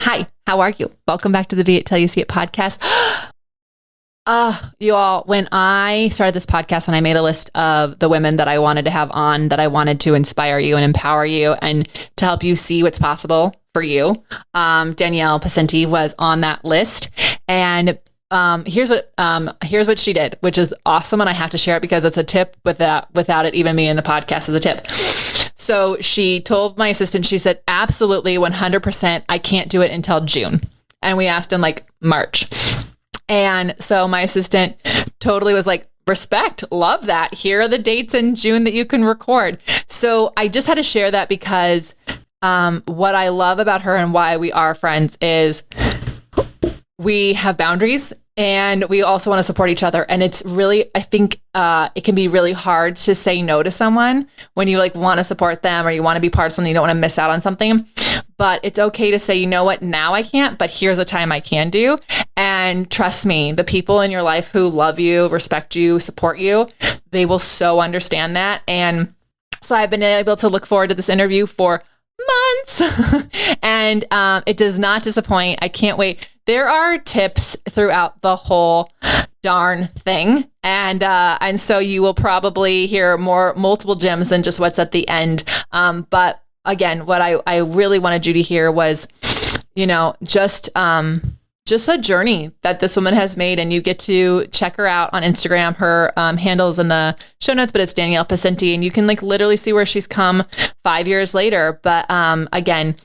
Hi, how are you? Welcome back to the Be It Till You See It podcast. You all, when I started this podcast and I made a list of the women that I wanted to have on, that I wanted to inspire you and empower you and to help you see what's possible for you, Danielle Pascente was on that list. And here's what she did, which is awesome. And I have to share it because it's a tip without it even being in the podcast as a tip. So she told my assistant, she said, absolutely 100%. I can't do it until June. And we asked in like March. And so my assistant totally was like, respect, love that. Here are the dates in June that you can record. So I just had to share that because what I love about her and why we are friends is we have boundaries and we also want to support each other. And it's really, I think it can be really hard to say no to someone when you like want to support them or you want to be part of something, you don't want to miss out on something. But it's okay to say, you know what, now I can't, but here's a time I can do. And trust me, the people in your life who love you, respect you, support you, they will so understand that. And so I've been able to look forward to this interview for months and it does not disappoint. I can't wait. There are tips throughout the whole darn thing. And so you will probably hear multiple gems than just what's at the end. But again, what I really wanted you to hear was, just a journey that this woman has made, and you get to check her out on Instagram. Her handle's in the show notes, but it's Danielle Pascente, and you can like literally see where she's come 5 years later. But again,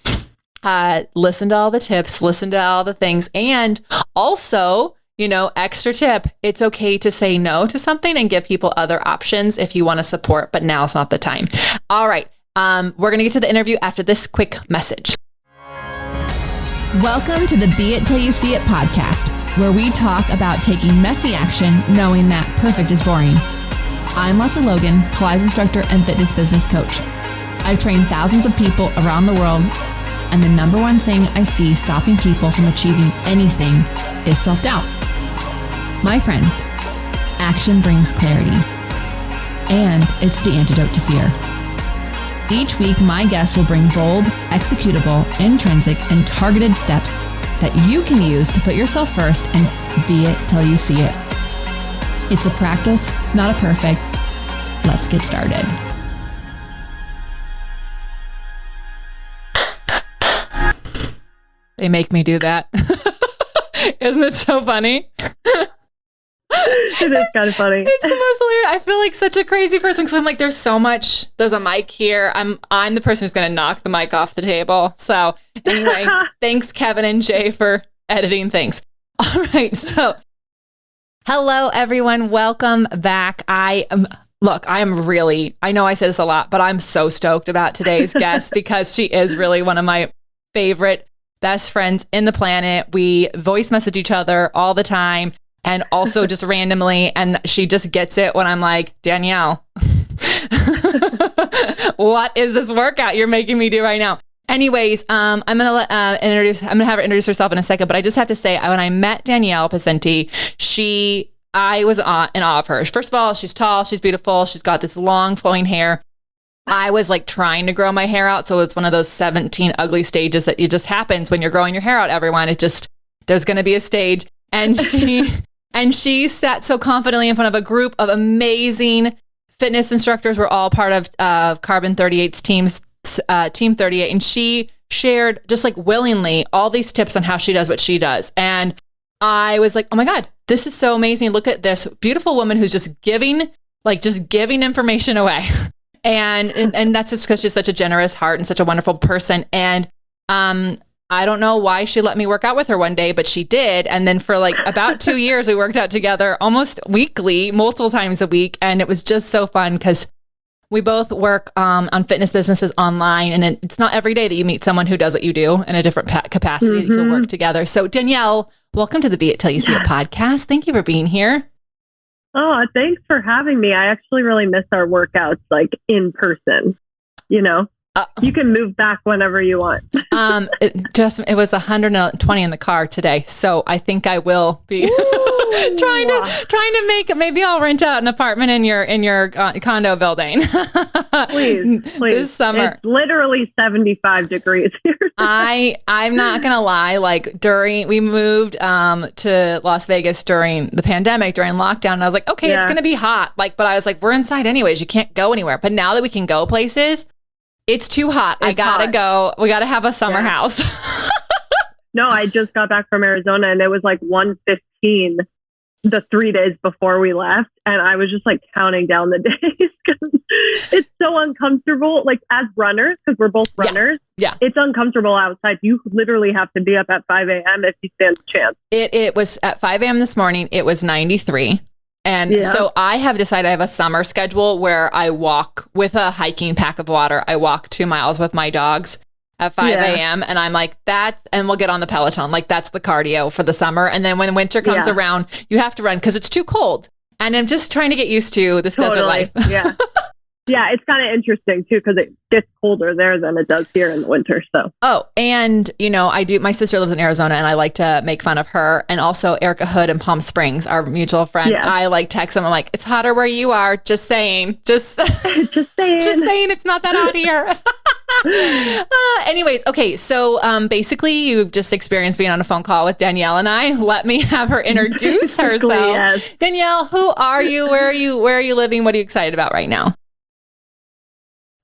listen to all the tips, listen to all the things, and also, extra tip, it's okay to say no to something and give people other options if you want to support, but now's not the time. All right. We're going to get to the interview after this quick message. Welcome to the Be It Till You See It podcast, where we talk about taking messy action, knowing that perfect is boring. I'm Lesley Logan, Pilates instructor and fitness business coach. I've trained thousands of people around the world, and the number one thing I see stopping people from achieving anything is self-doubt. My friends, action brings clarity, and it's the antidote to fear. Each week, my guests will bring bold, executable, intrinsic, and targeted steps that you can use to put yourself first and be it till you see it. It's a practice, not a perfect. Let's get started. They make me do that. Isn't it so funny? It is kind of funny. It's the most hilarious. I feel like such a crazy person because I'm like, there's a mic here. I'm the person who's going to knock the mic off the table. So anyways, thanks Kevin and Jay for editing things. All right. So hello everyone. Welcome back. I know I say this a lot, but I'm so stoked about today's guest because she is really one of my favorite best friends in the planet. We voice message each other all the time. And also just randomly, and she just gets it when I'm like, Danielle, what is this workout you're making me do right now? Anyways, I'm gonna have her introduce herself in a second, but I just have to say, when I met Danielle Pascente, I was in awe of her. First of all, she's tall, she's beautiful, she's got this long flowing hair. I was like trying to grow my hair out, so it's one of those 17 ugly stages that it just happens when you're growing your hair out. Everyone, there's gonna be a stage, and she sat so confidently in front of a group of amazing fitness instructors. We're all part of Carbon 38's Team 38. And she shared just like willingly all these tips on how she does what she does. And I was like, oh my God, this is so amazing. Look at this beautiful woman who's just giving information away. And that's just because she's such a generous heart and such a wonderful person. And I don't know why she let me work out with her one day, but she did. And then for like about 2 years, we worked out together almost weekly, multiple times a week. And it was just so fun because we both work on fitness businesses online. And it's not every day that you meet someone who does what you do in a different capacity that you can work together. So Danielle, welcome to the Be It Till You See It podcast. Thank you for being here. Oh, thanks for having me. I actually really miss our workouts like in person, You can move back whenever you want. It was 120 in the car today, so I think I will be. trying to make, maybe I'll rent out an apartment in your condo building. Please. This summer. It's literally 75 degrees here. I'm not going to lie. Like we moved to Las Vegas during the pandemic, during lockdown. And I was like, okay, it's going to be hot. Like, but I was like, we're inside anyways. You can't go anywhere. But now that we can go places, it's too hot. I got to go. We got to have a summer house. No, I just got back from Arizona and it was like 1:15 the 3 days before we left. And I was just like counting down the days because it's so uncomfortable. Like as runners, because we're both runners, it's uncomfortable outside. You literally have to be up at 5 a.m. if you stand a chance. It was at 5 a.m. this morning. It was 93. And so I have decided I have a summer schedule where I walk with a hiking pack of water. I walk 2 miles with my dogs at 5 a.m. And I'm like, and we'll get on the Peloton. Like that's the cardio for the summer. And then when winter comes around, you have to run because it's too cold. And I'm just trying to get used to this desert life. Yeah, it's kind of interesting too because it gets colder there than it does here in the winter. So and my sister lives in Arizona and I like to make fun of her, and also Erica Hood in Palm Springs, our mutual friend. I like text them. I'm like, it's hotter where you are. Just saying. Just saying. Just saying it's not that hot here. Anyways, okay. So basically you've just experienced being on a phone call with Danielle and I. Let me have her introduce herself. Yes. Danielle, who are you? Where are you living? What are you excited about right now?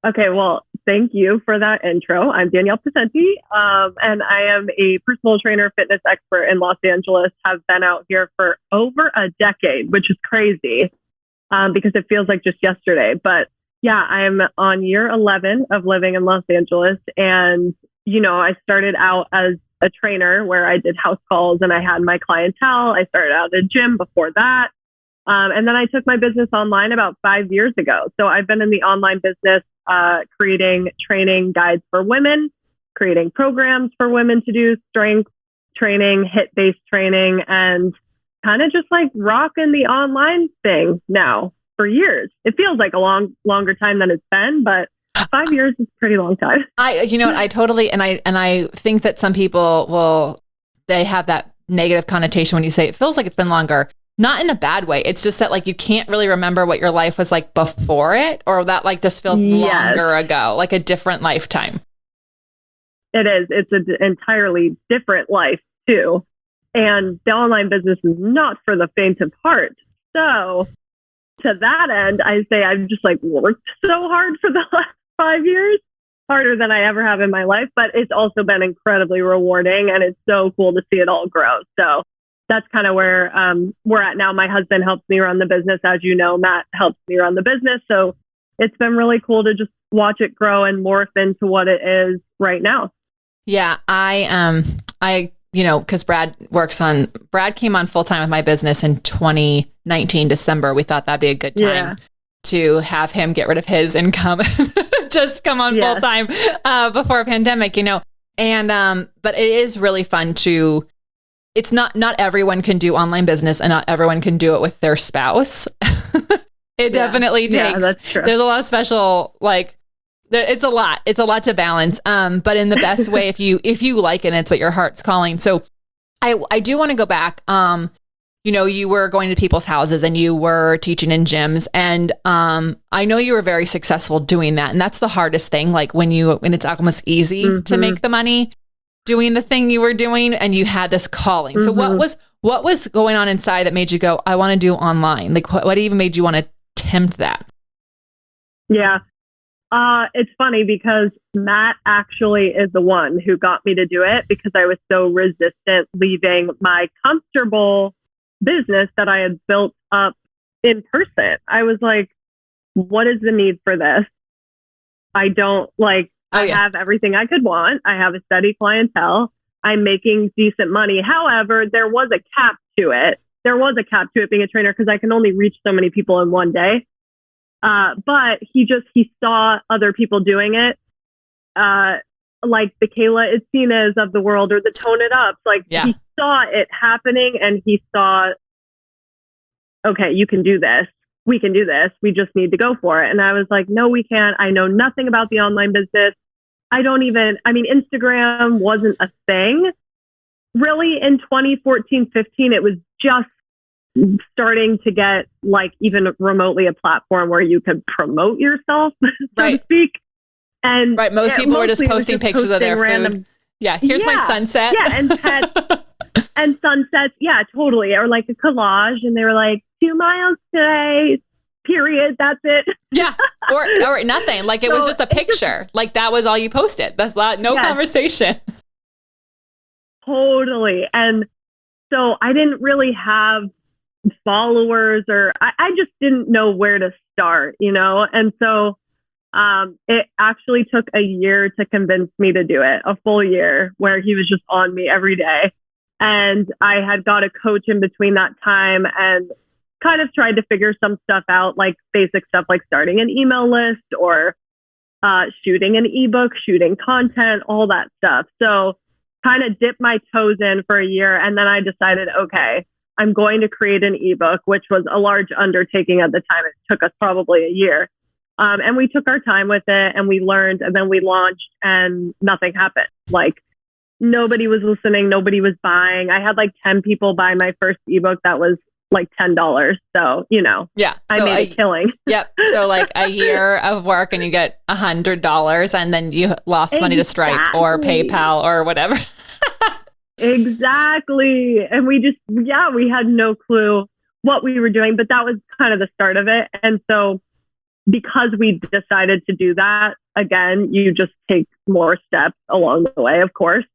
Okay, well, thank you for that intro. I'm Danielle Pascente, and I am a personal trainer, fitness expert in Los Angeles. Have been out here for over a decade, which is crazy because it feels like just yesterday. But yeah, I'm on year 11 of living in Los Angeles. And, I started out as a trainer where I did house calls and I had my clientele. I started out at a gym before that. And then I took my business online about 5 years ago. So I've been in the online business, creating training guides for women, creating programs for women to do strength training, HIIT-based training, and kind of just like rocking the online thing now for years. It feels like a longer time than it's been, but 5 years is a pretty long time. I totally, and I think that some people they have that negative connotation when you say it feels like it's been longer. Not in a bad way. It's just that like you can't really remember what your life was like before it, or that like this feels longer ago, like a different lifetime. It is. It's an entirely different life too. And the online business is not for the faint of heart. So to that end, I say I've just like worked so hard for the last 5 years, harder than I ever have in my life, but it's also been incredibly rewarding and it's so cool to see it all grow. So that's kind of where we're at now. My husband helps me run the business. As you know, Matt helps me run the business. So it's been really cool to just watch it grow and morph into what it is right now. Yeah, because Brad came on full time with my business in 2019, December. We thought that'd be a good time to have him get rid of his income, just come on full time before a pandemic, and but it is really fun to. It's not everyone can do online business and not everyone can do it with their spouse. It definitely takes, there's a lot of special, it's a lot to balance. But in the best way, if you like it and it's what your heart's calling. So I do want to go back. You were going to people's houses and you were teaching in gyms, and I know you were very successful doing that. And that's the hardest thing. Like when it's almost easy to make the money doing the thing you were doing, and you had this calling. So what was going on inside that made you go, I want to do online? Like what even made you want to attempt that? Yeah. It's funny because Matt actually is the one who got me to do it, because I was so resistant leaving my comfortable business that I had built up in person. I was like, what is the need for this? I don't I have everything I could want. I have a steady clientele. I'm making decent money. However, there was a cap to it. There was a cap to it being a trainer because I can only reach so many people in one day. But he saw other people doing it, like the Kayla Itsinas of the world or the Tone It Ups. He saw it happening and he saw, okay, you can do this. We can do this. We just need to go for it. And I was like, no, we can't. I know nothing about the online business. Instagram wasn't a thing really in 2014, 15. It was just starting to get like even remotely a platform where you could promote yourself, so to speak. And right. Most people were just posting pictures of their random food. Yeah. Here's my sunset. Yeah. And pets and sunsets. Yeah, totally. Or like a collage. And they were like 2 miles today, period. That's it. Yeah. Or nothing. Like it was just a picture. Like that was all you posted. That's no conversation. Totally. And so I didn't really have followers, or I just didn't know where to start, And so it actually took a year to convince me to do it, a full year where he was just on me every day. And I had got a coach in between that time and kind of tried to figure some stuff out, like basic stuff like starting an email list or shooting an ebook, shooting content, all that stuff. So kind of dipped my toes in for a year. And then I decided, okay, I'm going to create an ebook, which was a large undertaking at the time. It took us probably a year. And we took our time with it and we learned, and then we launched and nothing happened. Like nobody was listening. Nobody was buying. I had like 10 people buy my first ebook that was like $10. So, yeah, I made a killing. Yep. So like a year of work and you get $100 and then you lost money to Stripe or PayPal or whatever. Exactly. And we had no clue what we were doing, but that was kind of the start of it. And so because we decided to do that, again, you just take more steps along the way, of course.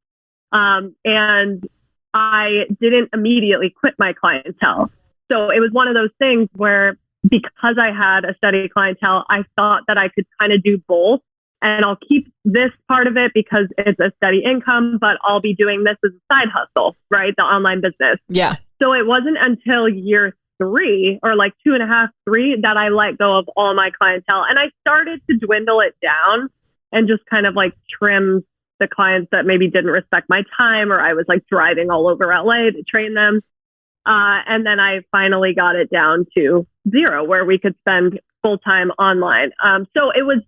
And I didn't immediately quit my clientele. So it was one of those things where because I had a steady clientele, I thought that I could kind of do both. And I'll keep this part of it because it's a steady income, but I'll be doing this as a side hustle, right? The online business. Yeah. So it wasn't until year 3 or like 2.5, 3 that I let go of all my clientele. And I started to dwindle it down and just kind of like trim the clients that maybe didn't respect my time, or I was like driving all over LA to train them. And then I finally got it down to 0 where we could spend full time online. So it was,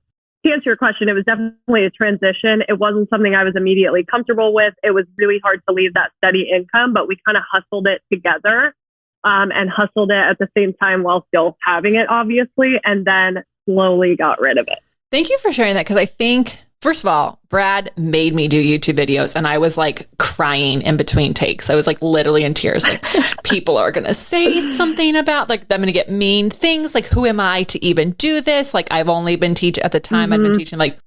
to answer your question, it was definitely a transition. It wasn't something I was immediately comfortable with. It was really hard to leave that steady income, but we kind of hustled it together and hustled it at the same time while still having it, obviously, and then slowly got rid of it. Thank you for sharing that, because I think, first of all, Brad made me do YouTube videos and I was like crying in between takes. I was like literally in tears. Like people are going to say something about like, I'm going to get mean things. Like, who am I to even do this? Like, I've only been teaching at the time. I've been teaching like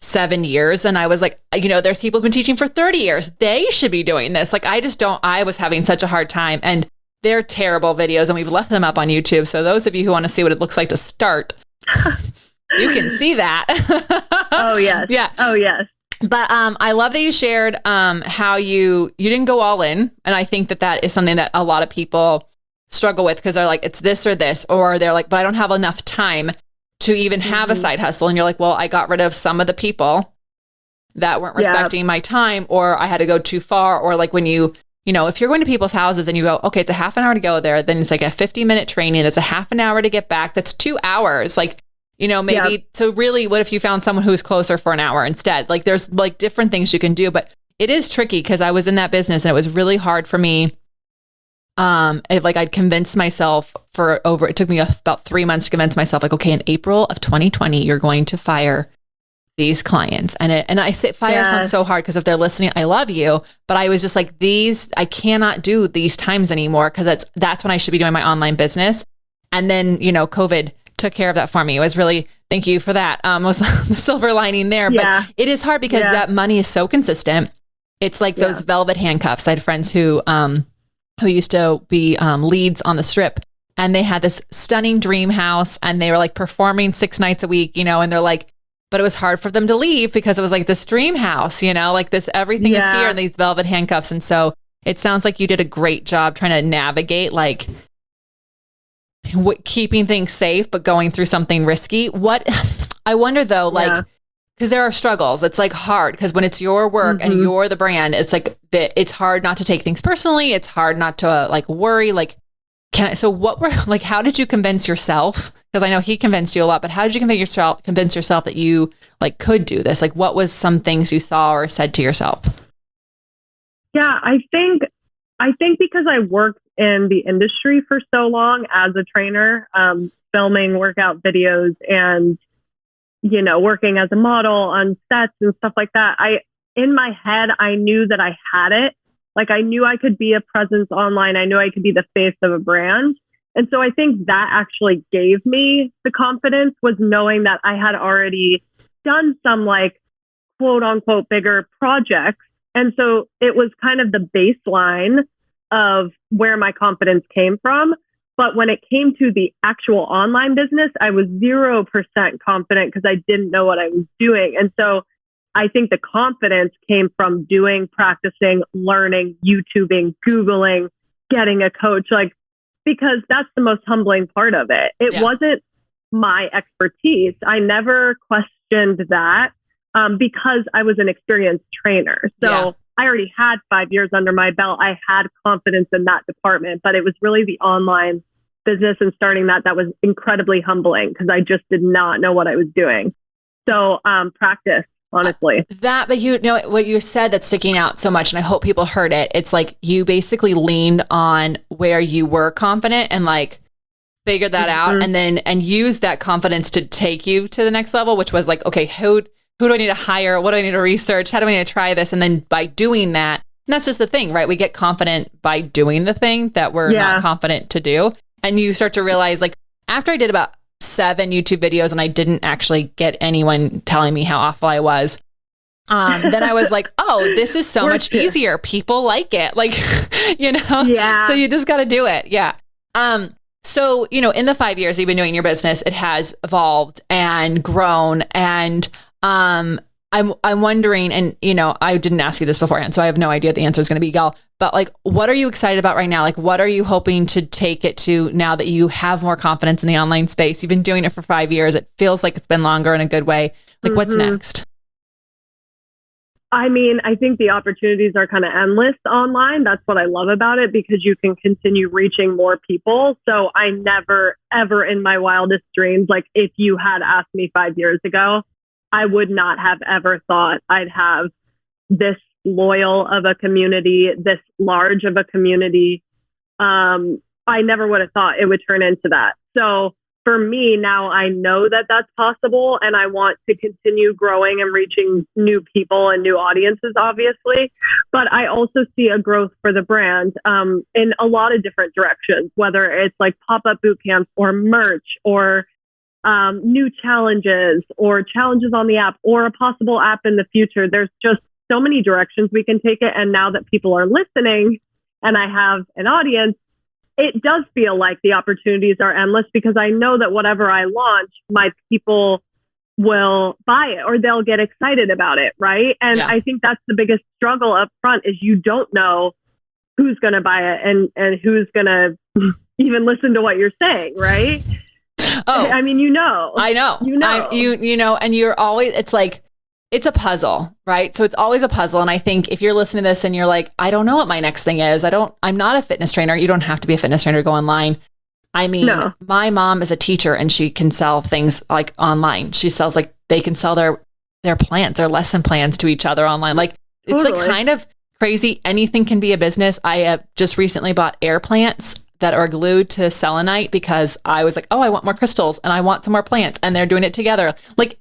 7 years. And I was like, there's people who've been teaching for 30 years. They should be doing this. Like, I was having such a hard time, and they're terrible videos and we've left them up on YouTube. So those of you who want to see what it looks like to start, you can see that. Oh, yes. Yeah. Oh, yes. But I love that you shared how you didn't go all in. And I think that is something that a lot of people struggle with, because they're like, it's this or this, or they're like, but I don't have enough time to even have a side hustle. And you're like, well, I got rid of some of the people that weren't respecting my time, or I had to go too far. Or like when if you're going to people's houses and you go, okay, it's a half an hour to go there, then it's like a 50-minute training. It's a half an hour to get back. That's 2 hours. Like, maybe. Yep. So really, what if you found someone who's closer for an hour instead? Like there's like different things you can do, but it is tricky because I was in that business and it was really hard for me. I'd convinced myself it took me about 3 months to convince myself, like, okay, in April of 2020, you're going to fire these clients. And I say fire sounds so hard because if they're listening, I love you. But I was just like, I cannot do these times anymore because that's when I should be doing my online business. And then, COVID took care of that for me. It was really, thank you for that. Was the silver lining there, but it is hard because that money is so consistent. It's like those velvet handcuffs. I had friends who used to be leads on the Strip, and they had this stunning dream house and they were like performing 6 nights a week, and they're like, but it was hard for them to leave because it was like this dream house, like this, everything is here and these velvet handcuffs. And so it sounds like you did a great job trying to navigate like keeping things safe, but going through something risky. What I wonder though, like, because there are struggles. It's like hard because when it's your work and you're the brand, it's like it's hard not to take things personally. It's hard not to like worry. Like, how did you convince yourself? Because I know he convinced you a lot, but how did you convince yourself that you like could do this? Like, what was some things you saw or said to yourself? Yeah, I think because I worked in the industry for so long as a trainer, filming workout videos and, working as a model on sets and stuff like that. In my head, I knew that I had it. Like I knew I could be a presence online. I knew I could be the face of a brand. And so I think that actually gave me the confidence, was knowing that I had already done some like quote unquote bigger projects. And so it was kind of the baseline of where my confidence came from. But when it came to the actual online business, I was 0% confident because I didn't know what I was doing. And so I think the confidence came from doing, practicing, learning, YouTubing, Googling, getting a coach, because that's the most humbling part of it. It wasn't my expertise. I never questioned that because I was an experienced trainer. So I already had 5 years under my belt. I had confidence in that department, but it was really the online business and starting that was incredibly humbling because I just did not know what I was doing. So practice. Honestly, but what you said that's sticking out so much, and I hope people heard it. It's like you basically leaned on where you were confident and figured that out, and use that confidence to take you to the next level, which was like, okay, who do I need to hire? What do I need to research? How do I need to try this? And then by doing that, and that's just the thing, right? We get confident by doing the thing that we're not confident to do, and you start to realize, after I did about 7 YouTube videos and I didn't actually get anyone telling me how awful I was. Then I was like, oh, this is so much easier. People like it. So you just got to do it. Yeah. So, in the 5 years you've been doing your business, it has evolved and grown. And, I'm wondering, and I didn't ask you this beforehand, so I have no idea what the answer is going to be, Gal. But what are you excited about right now? What are you hoping to take it to now that you have more confidence in the online space? You've been doing it for 5 years. It feels like it's been longer in a good way. What's next? I mean, I think the opportunities are kind of endless online. That's what I love about it, because you can continue reaching more people. So I never, ever in my wildest dreams, if you had asked me 5 years ago, I would not have ever thought I'd have this loyal of a community, this large of a community. I never would have thought it would turn into that. So for me now, I know that that's possible, and I want to continue growing and reaching new people and new audiences, obviously. But I also see a growth for the brand in a lot of different directions, whether it's pop-up boot camps or merch or new challenges or challenges on the app or a possible app in the future. There's just so many directions we can take it. And now that people are listening and I have an audience, it does feel like the opportunities are endless, because I know that whatever I launch, my people will buy it or they'll get excited about it. Right. And I think that's the biggest struggle up front, is you don't know who's going to buy it and who's going to even listen to what you're saying. Right. Oh, I mean, I know, and you're always, it's a puzzle, right? So it's always a puzzle. And I think if you're listening to this and you're like, I don't know what my next thing is. I'm not a fitness trainer. You don't have to be a fitness trainer to go online. I mean, my mom is a teacher and she can sell things online. She sells, they can sell their plans, their lesson plans to each other online. It's kind of crazy. Anything can be a business. I have just recently bought air plants that are glued to selenite because I was like, oh, I want more crystals and I want some more plants, and they're doing it together.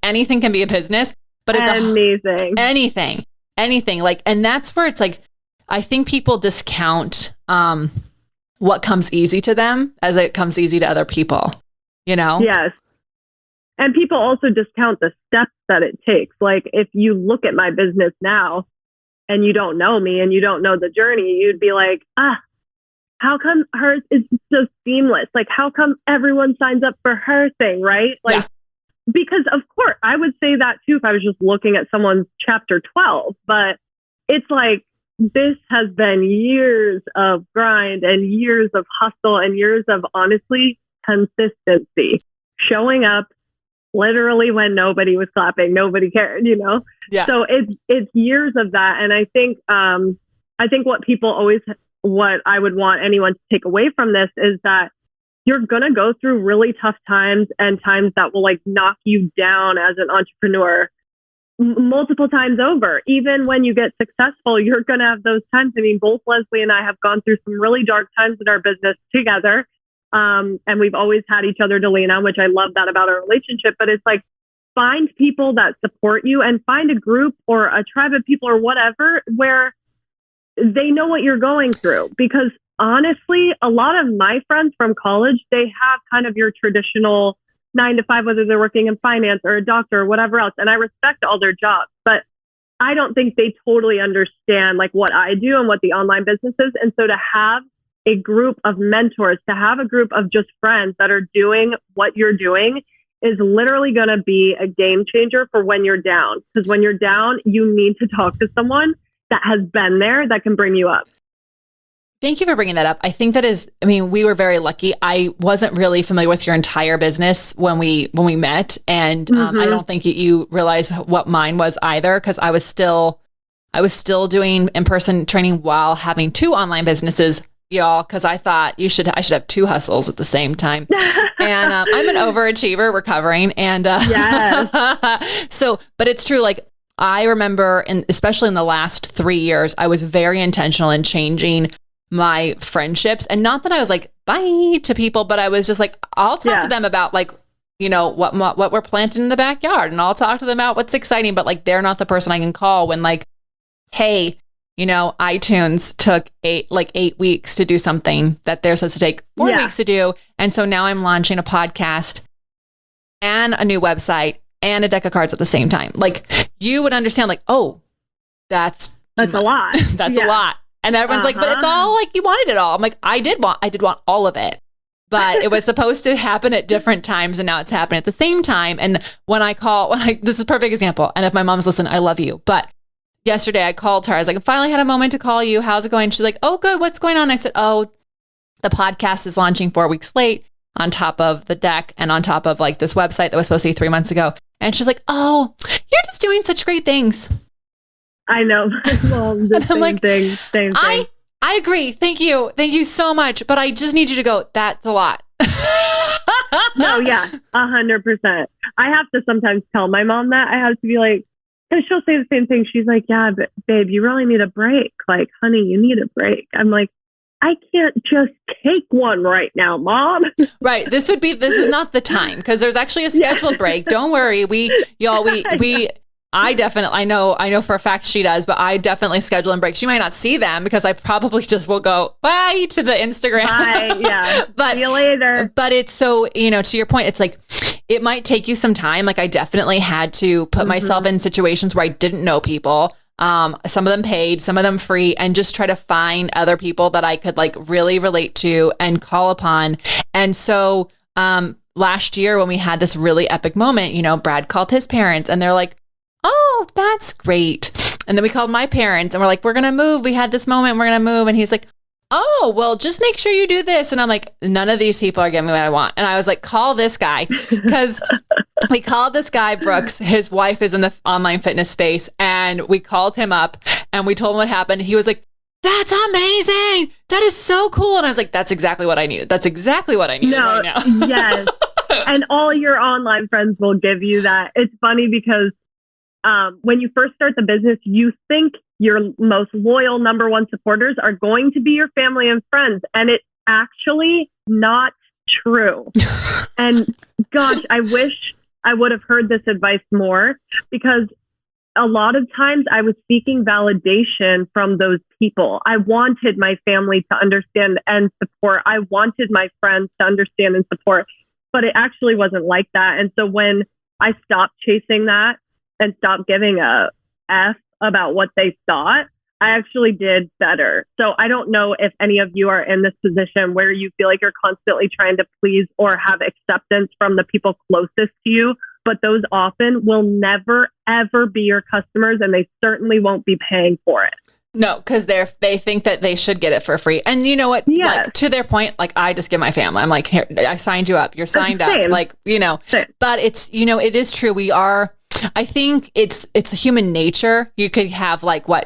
Anything can be a business, but amazing. Anything. And that's where it's I think people discount what comes easy to them as it comes easy to other people, Yes. And people also discount the steps that it takes. If you look at my business now and you don't know me and you don't know the journey, you'd be like, how come hers is so seamless? How come everyone signs up for her thing, right? Because of course, I would say that too if I was just looking at someone's chapter 12. But it's this has been years of grind and years of hustle and years of, honestly, consistency. Showing up literally when nobody was clapping, nobody cared, Yeah. So it's years of that. And I think what I would want anyone to take away from this is that you're going to go through really tough times and times that will knock you down as an entrepreneur. multiple times over. Even when you get successful, you're going to have those times. I mean, both Lesley and I have gone through some really dark times in our business together. And we've always had each other to lean on, which I love that about our relationship. But it's like, find people that support you and find a group or a tribe of people or whatever where they know what you're going through. Because honestly, a lot of my friends from college, they have kind of your traditional 9 to 5, whether they're working in finance or a doctor or whatever else. And I respect all their jobs, but I don't think they totally understand like what I do and what the online business is. And so to have a group of mentors, to have a group of just friends that are doing what you're doing is literally going to be a game changer for when you're down. Because when you're down, you need to talk to someone that has been there that can bring you up. Thank you for bringing that up. I think that is, I mean, we were very lucky. I wasn't really familiar with your entire business when we met. And I don't think you realize what mine was either, because I was still doing in-person training while having 2 online businesses, y'all, because I thought I should have 2 hustles at the same time. And I'm an overachiever recovering. And yes. but it's true. Like, I remember, and especially in the last 3 years, I was very intentional in changing my friendships. And not that I was like, bye to people, but I was just like, I'll talk to them about like, you know, what we're planting in the backyard, and I'll talk to them about what's exciting, but like, they're not the person I can call when like, hey, you know, iTunes took 8 weeks to do something that they're supposed to take 4 weeks to do. And so now I'm launching a podcast and a new website and a deck of cards at the same time. Like, you would understand like, oh, that's a lot. That's a lot. And everyone's like, but it's all like, you wanted it all. I'm like, I did want all of it, but it was supposed to happen at different times. And now it's happening at the same time. And this is a perfect example. And if my mom's listening, I love you. But yesterday I called her. I was like, I finally had a moment to call you. How's it going? She's like, oh, good. What's going on? I said, oh, the podcast is launching 4 weeks late on top of the deck and on top of like this website that was supposed to be 3 months ago. And she's like, oh, you're just doing such great things. I know. Well, the same like, thing. Same thing. I agree. Thank you. Thank you so much. But I just need you to go, that's a lot. No, yeah, 100%. I have to sometimes tell my mom that. I have to be like, and she'll say the same thing. She's like, yeah, but babe, you really need a break. Like, honey, you need a break. I'm like, I can't just take one right now, Mom. Right. This is not the time, because there's actually a scheduled break. Don't worry. I know for a fact she does, but I definitely schedule and break. She might not see them because I probably just will go bye to the Instagram. Bye. Yeah. But see you later. But it's so, you know, to your point, it's like, it might take you some time. Like, I definitely had to put myself in situations where I didn't know people. Some of them paid, some of them free, and just try to find other people that I could like really relate to and call upon. And so, last year when we had this really epic moment, you know, Brad called his parents and they're like, oh, that's great. And then we called my parents and we're like, we're going to move. We had this moment, we're going to move. And he's like, oh, well, just make sure you do this. And I'm like, none of these people are giving me what I want. And I was like, call this guy, because we called this guy, Brooks. His wife is in the online fitness space. And we called him up and we told him what happened. He was like, that's amazing. That is so cool. And I was like, that's exactly what I needed. That's exactly what I needed right now. Yes. And all your online friends will give you that. It's funny because when you first start the business, you think your most loyal number one supporters are going to be your family and friends. And it's actually not true. And gosh, I wish I would have heard this advice more, because a lot of times I was seeking validation from those people. I wanted my family to understand and support. I wanted my friends to understand and support, but it actually wasn't like that. And so when I stopped chasing that and stopped giving a F about what they thought, I actually did better. So I don't know if any of you are in this position where you feel like you're constantly trying to please or have acceptance from the people closest to you, but those often will never, ever be your customers, and they certainly won't be paying for it. No, because they think that they should get it for free. And you know what? Yes. Like, to their point, like, I just give my family. I'm like, here, I signed you up. You're signed up. Like, you know, but it's, you know, it is true. I think it's human nature. You could have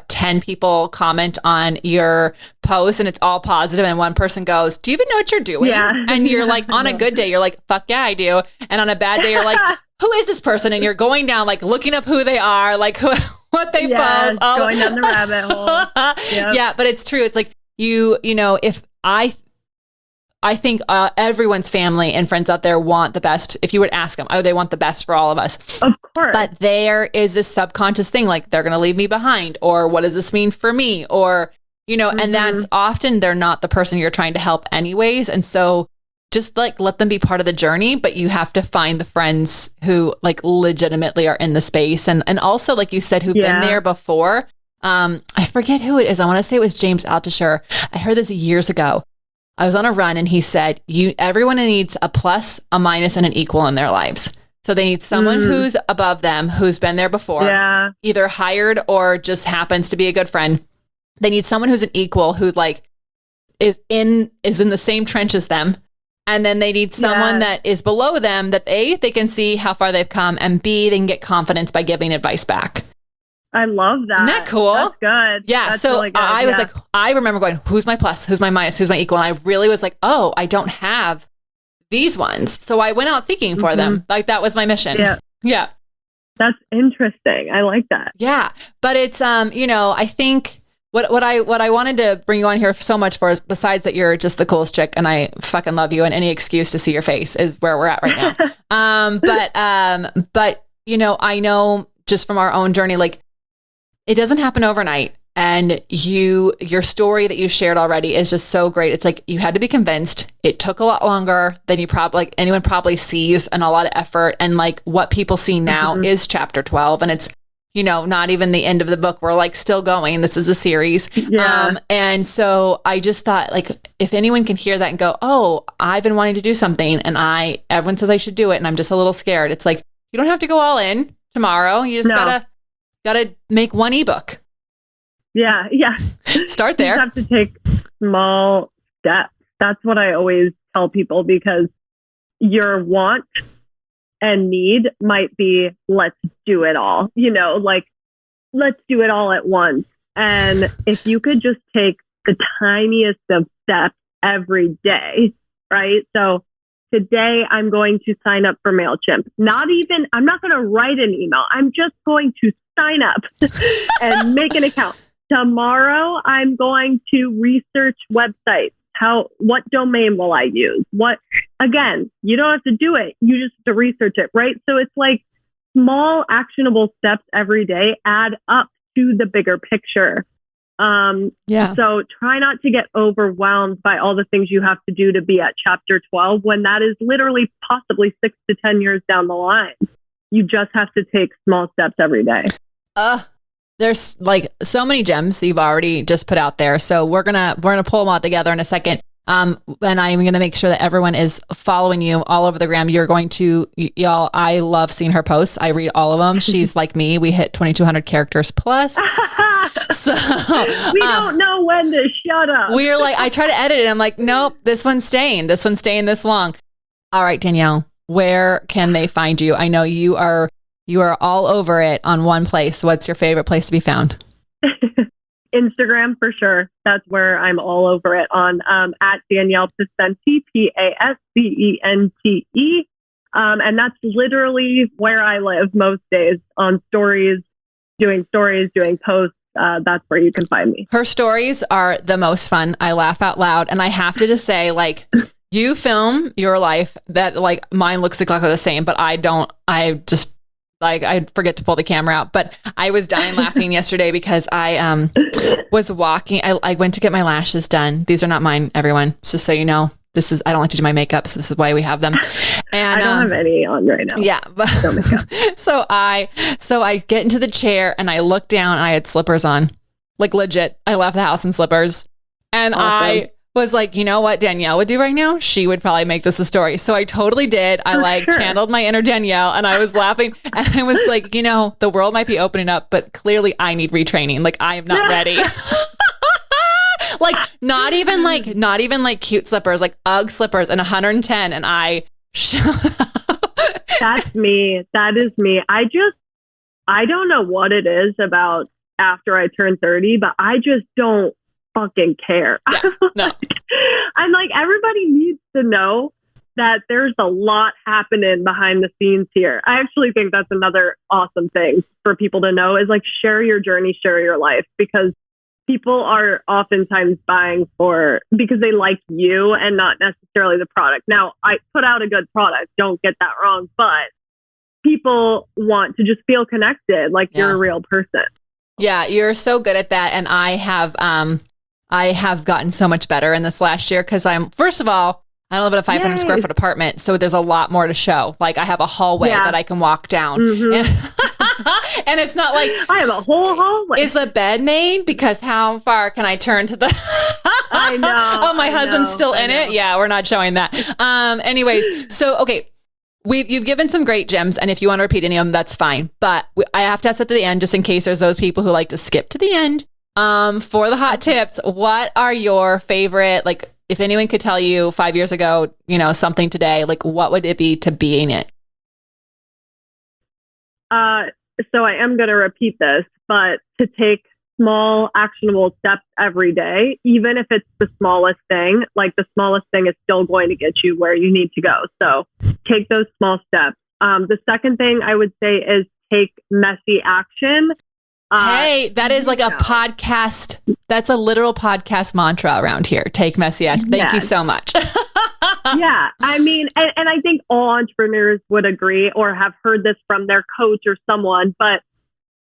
10 people comment on your post and it's all positive, and one person goes, do you even know what you're doing? Yeah. And you're like, on a good day, you're like, fuck yeah, I do. And on a bad day, you're like, who is this person? And you're going down, like looking up who they are, like what they post. Going down the rabbit hole. Yep. Yeah, but it's true. It's like you know, if I think everyone's family and friends out there want the best. If you would ask them, they want the best for all of us. Of course. But there is this subconscious thing, like they're going to leave me behind, or what does this mean for me? Or, you know, and that's often they're not the person you're trying to help anyways. And so just like let them be part of the journey, but you have to find the friends who like legitimately are in the space. And also, like you said, who've been there before. I forget who it is. I want to say it was James Altucher. I heard this years ago. I was on a run and he said, everyone needs a plus, a minus, and an equal in their lives. So they need someone who's above them, who's been there before, either hired or just happens to be a good friend. They need someone who's an equal, who like is in the same trench as them. And then they need someone that is below them, that A, they can see how far they've come, and B, they can get confidence by giving advice back. I love that. Isn't that cool? That's good. Yeah. That's So really good. I was like, I remember going, who's my plus? Who's my minus? Who's my equal? And I really was like, oh, I don't have these ones. So I went out seeking for them. Like that was my mission. Yeah. Yeah. That's interesting. I like that. Yeah. But it's, you know, I think what I wanted to bring you on here so much for is, besides that you're just the coolest chick and I fucking love you, and any excuse to see your face is where we're at right now. But you know, I know just from our own journey, like, it doesn't happen overnight. And your story that you shared already is just so great. It's like, you had to be convinced. It took a lot longer than you probably, like anyone probably sees, and a lot of effort. And like what people see now is chapter 12. And it's, you know, not even the end of the book. We're like still going. This is a series. Yeah. And so I just thought, like, if anyone can hear that and go, oh, I've been wanting to do something and everyone says I should do it, and I'm just a little scared. It's like, you don't have to go all in tomorrow. You just gotta make one ebook. Yeah. Start there. You have to take small steps. That's what I always tell people, because your want and need might be, let's do it all, you know, like let's do it all at once. And if you could just take the tiniest of steps every day, right? So today I'm going to sign up for MailChimp. I'm not going to write an email. I'm just going to sign up and make an account. Tomorrow, I'm going to research websites. What domain will I use? Again, you don't have to do it. You just have to research it, right? So it's like small actionable steps every day add up to the bigger picture. So try not to get overwhelmed by all the things you have to do to be at chapter 12, when that is literally possibly 6 to 10 years down the line. You just have to take small steps every day. There's like so many gems that you've already just put out there. So we're gonna pull them all together in a second. And I'm going to make sure that everyone is following you all over the gram. You're going to, y'all, I love seeing her posts. I read all of them. She's like me. We hit 2,200 characters plus. So we don't know when to shut up. We're like, I try to edit it. I'm like, nope, this one's staying this long. All right, Danielle, where can they find you? I know you are all over it on one place. What's your favorite place to be found? Instagram for sure. That's where I'm all over it on at Danielle Pascente, Pascente. And that's literally where I live most days, on doing posts. That's where you can find me. Her stories are the most fun. I laugh out loud. And I have to just say, like, you film your life that like mine looks exactly the same, but I don't. I forget to pull the camera out, but I was dying laughing yesterday because I was walking. I went to get my lashes done. These are not mine, everyone. Just so you know, I don't like to do my makeup, so this is why we have them. And I don't have any on right now. Yeah, but so I get into the chair and I look down and I had slippers on, like legit. I left the house in slippers, and awesome. I was like, you know what Danielle would do right now? She would probably make this a story. So I totally did. I channeled my inner Danielle, and I was laughing, and I was like, you know, the world might be opening up, but clearly I need retraining. Like, I am not ready. Like not even like cute slippers, like Ugg slippers and 110. And I shut up. That's me. That is me. I don't know what it is about after I turn 30, but I just don't fucking care. Yeah, no. I'm like, everybody needs to know that there's a lot happening behind the scenes here. I actually think that's another awesome thing for people to know is like share your journey, share your life, because people are oftentimes buying because they like you and not necessarily the product. Now, I put out a good product, don't get that wrong, but people want to just feel connected, like you're a real person. Yeah, you're so good at that. And I have gotten so much better in this last year because first of all, I live in a 500 square foot apartment, so there's a lot more to show. Like I have a hallway that I can walk down. And it's not like I have a whole hallway. Is the bed made? Because how far can I turn to the I know. Oh, my husband's still in it? Yeah, we're not showing that. Anyways, so okay. You've given some great gems, and if you want to repeat any of them, that's fine. But I have to ask at the end, just in case there's those people who like to skip to the end. For the hot tips, what are your favorite, like, if anyone could tell you 5 years ago, something today, like, what would it be to be in it? So I am going to repeat this, but to take small actionable steps every day, even if it's the smallest thing, like the smallest thing is still going to get you where you need to go. So take those small steps. The second thing I would say is take messy action. Hey, that is like a podcast. That's a literal podcast mantra around here. Take messy action. Thank you so much. Yeah. I mean, and I think all entrepreneurs would agree or have heard this from their coach or someone, but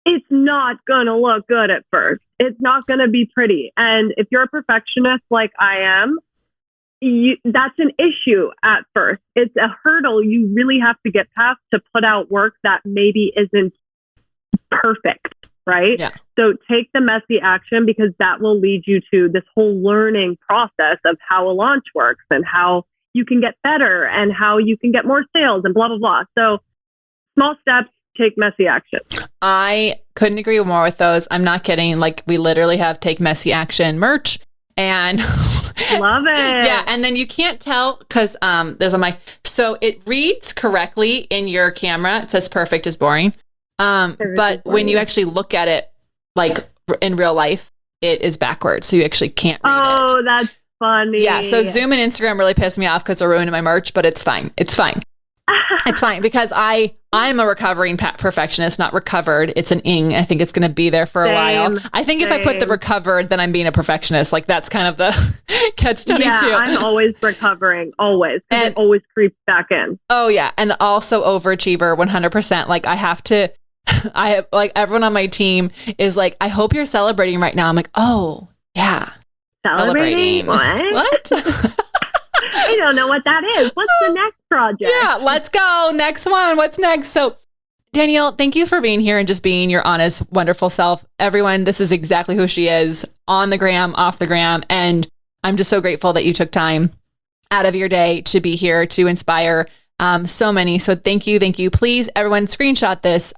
it's not going to look good at first. It's not going to be pretty. And if you're a perfectionist like I am, that's an issue at first. It's a hurdle you really have to get past to put out work that maybe isn't perfect. Right? Yeah. So take the messy action, because that will lead you to this whole learning process of how a launch works and how you can get better and how you can get more sales and blah, blah, blah. So small steps, take messy action. I couldn't agree more with those. I'm not kidding. Like, we literally have take messy action merch and love it. Yeah. And then you can't tell because there's a mic. So it reads correctly in your camera. It says perfect is boring. But when you actually look at it, like in real life, it is backwards. So you actually can't read it. Oh, that's funny. Yeah. So Zoom and Instagram really pissed me off because they're ruining my merch, but it's fine. It's fine. It's fine because I'm a recovering perfectionist, not recovered. It's an ing. I think it's going to be there for a while. I think if I put the recovered, then I'm being a perfectionist. Like that's kind of the catch-22. Yeah, I'm always recovering, always. And it always creeps back in. Oh yeah. And also overachiever 100%. Like I have like everyone on my team is like, I hope you're celebrating right now. I'm like, oh yeah. Celebrating? What? I don't know what that is. What's the next project? Yeah, let's go. Next one. What's next? So Danielle, thank you for being here and just being your honest, wonderful self. Everyone, this is exactly who she is on the gram, off the gram. And I'm just so grateful that you took time out of your day to be here to inspire so many. So thank you. Thank you. Please, everyone, screenshot this.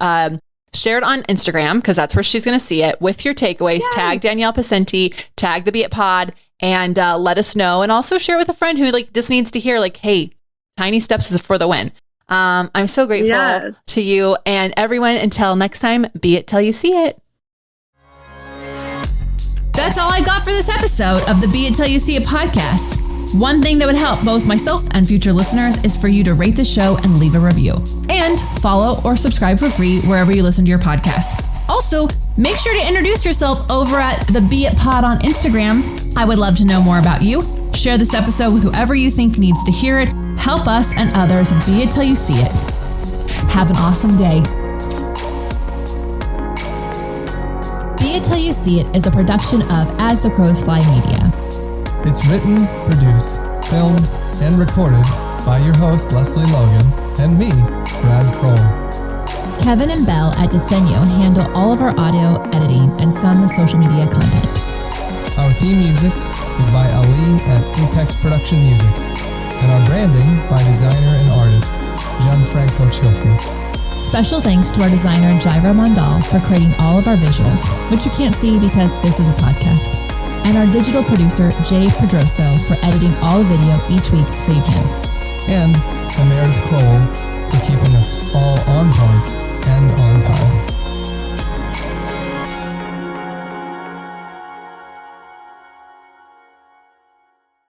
Share it on Instagram because that's where she's going to see it with your takeaways. Yay. Tag Danielle Pascente, tag the Beit Pod, and let us know. And also share with a friend who like just needs to hear like, hey, tiny steps is for the win. I'm so grateful to you and everyone. Until next time, be it till you see it. That's all I got for this episode of the Be It Till You See It podcast. One thing that would help both myself and future listeners is for you to rate the show and leave a review. And follow or subscribe for free wherever you listen to your podcast. Also, make sure to introduce yourself over at the Be It Pod on Instagram. I would love to know more about you. Share this episode with whoever you think needs to hear it. Help us and others be it till you see it. Have an awesome day. Be It Till You See It is a production of As the Crows Fly Media. It's written, produced, filmed, and recorded by your host, Lesley Logan, and me, Brad Kroll. Kevin and Belle at Disenyo handle all of our audio editing and some social media content. Our theme music is by Ali at Apex Production Music, and our branding by designer and artist Gianfranco Cioffi. Special thanks to our designer Jairo Mondal for creating all of our visuals, which you can't see because this is a podcast. And our digital producer, Jay Pedroso, for editing all the video each week, save him. And I'm Meredith Kroll for keeping us all on point